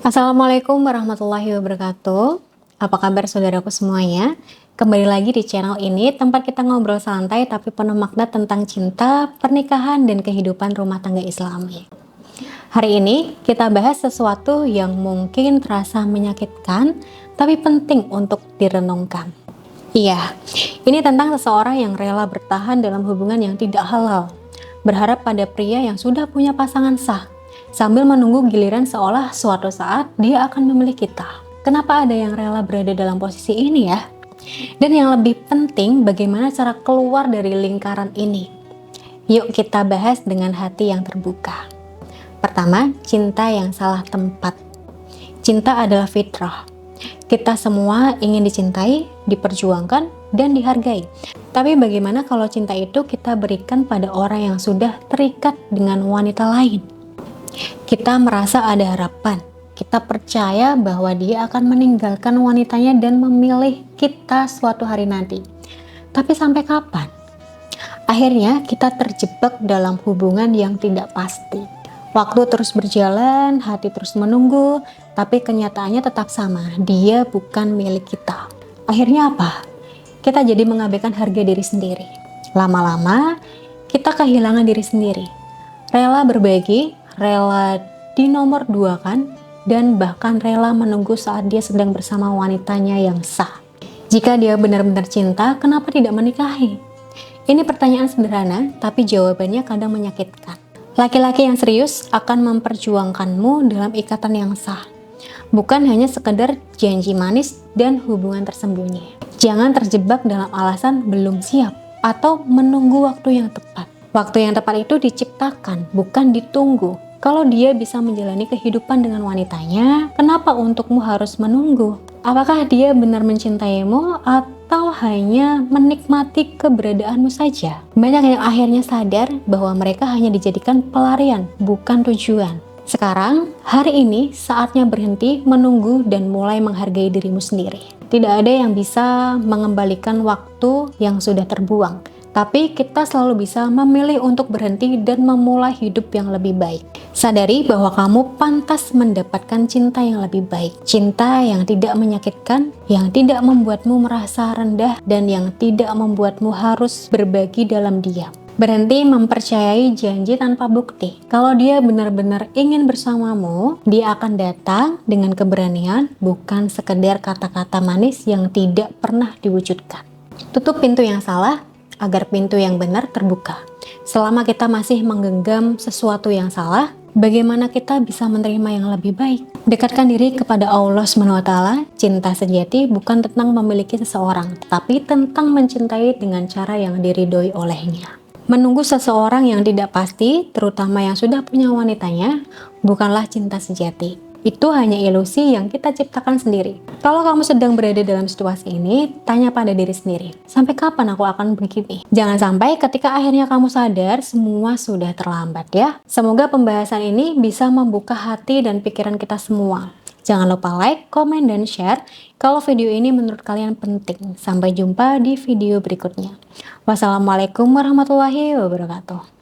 Assalamualaikum warahmatullahi wabarakatuh. Apa kabar saudaraku semuanya? Kembali lagi di channel ini, tempat kita ngobrol santai tapi penuh makna tentang cinta, pernikahan, dan kehidupan rumah tangga Islami. Hari ini kita bahas sesuatu yang mungkin terasa menyakitkan, tapi penting untuk direnungkan. Iya, ini tentang seseorang yang rela bertahan dalam hubungan yang tidak halal, berharap pada pria yang sudah punya pasangan sah, sambil menunggu giliran seolah suatu saat dia akan memiliki kita. Kenapa ada yang rela berada dalam posisi ini ya? Dan yang lebih penting, bagaimana cara keluar dari lingkaran ini? Yuk kita bahas dengan hati yang terbuka. Pertama, cinta yang salah tempat. Cinta adalah fitrah. Kita semua ingin dicintai, diperjuangkan, dan dihargai. Tapi bagaimana kalau cinta itu kita berikan pada orang yang sudah terikat dengan wanita lain? Kita merasa ada harapan. Kita percaya bahwa dia akan meninggalkan wanitanya dan memilih kita suatu hari nanti. Tapi sampai kapan? Akhirnya kita terjebak dalam hubungan yang tidak pasti. Waktu terus berjalan, hati terus menunggu, tapi kenyataannya tetap sama, dia bukan milik kita. Akhirnya apa? Kita jadi mengabaikan harga diri sendiri. Lama-lama, kita kehilangan diri sendiri. Rela berbagi, rela dinomor duakan, dan bahkan rela menunggu saat dia sedang bersama wanitanya yang sah. Jika dia benar-benar cinta, kenapa tidak menikahi? Ini pertanyaan sederhana, tapi jawabannya kadang menyakitkan. Laki-laki yang serius akan memperjuangkanmu dalam ikatan yang sah, bukan hanya sekedar janji manis dan hubungan tersembunyi. Jangan terjebak dalam alasan belum siap atau menunggu waktu yang tepat. Waktu yang tepat itu diciptakan, bukan ditunggu. Kalau dia bisa menjalani kehidupan dengan wanitanya, kenapa untukmu harus menunggu? Apakah dia benar mencintaimu atau hanya menikmati keberadaanmu saja? Banyak yang akhirnya sadar bahwa mereka hanya dijadikan pelarian, bukan tujuan. Sekarang, hari ini saatnya berhenti menunggu dan mulai menghargai dirimu sendiri. Tidak ada yang bisa mengembalikan waktu yang sudah terbuang, tapi kita selalu bisa memilih untuk berhenti dan memulai hidup yang lebih baik. Sadari bahwa kamu pantas mendapatkan cinta yang lebih baik. Cinta yang tidak menyakitkan, yang tidak membuatmu merasa rendah, dan yang tidak membuatmu harus berbagi dalam diam. Berhenti mempercayai janji tanpa bukti. Kalau dia benar-benar ingin bersamamu, dia akan datang dengan keberanian, bukan sekedar kata-kata manis yang tidak pernah diwujudkan. Tutup pintu yang salah, agar pintu yang benar terbuka. Selama kita masih menggenggam sesuatu yang salah, bagaimana kita bisa menerima yang lebih baik? Dekatkan diri kepada Allah SWT. Cinta sejati bukan tentang memiliki seseorang, tapi tentang mencintai dengan cara yang diridhoi olehnya. Menunggu seseorang yang tidak pasti, terutama yang sudah punya wanitanya, bukanlah cinta sejati. Itu hanya ilusi yang kita ciptakan sendiri. Kalau kamu sedang berada dalam situasi ini, tanya pada diri sendiri, sampai kapan aku akan begini? Jangan sampai ketika akhirnya kamu sadar, semua sudah terlambat ya. Semoga pembahasan ini bisa membuka hati dan pikiran kita semua. Jangan lupa like, komen, dan share kalau video ini menurut kalian penting. Sampai jumpa di video berikutnya. Wassalamualaikum warahmatullahi wabarakatuh.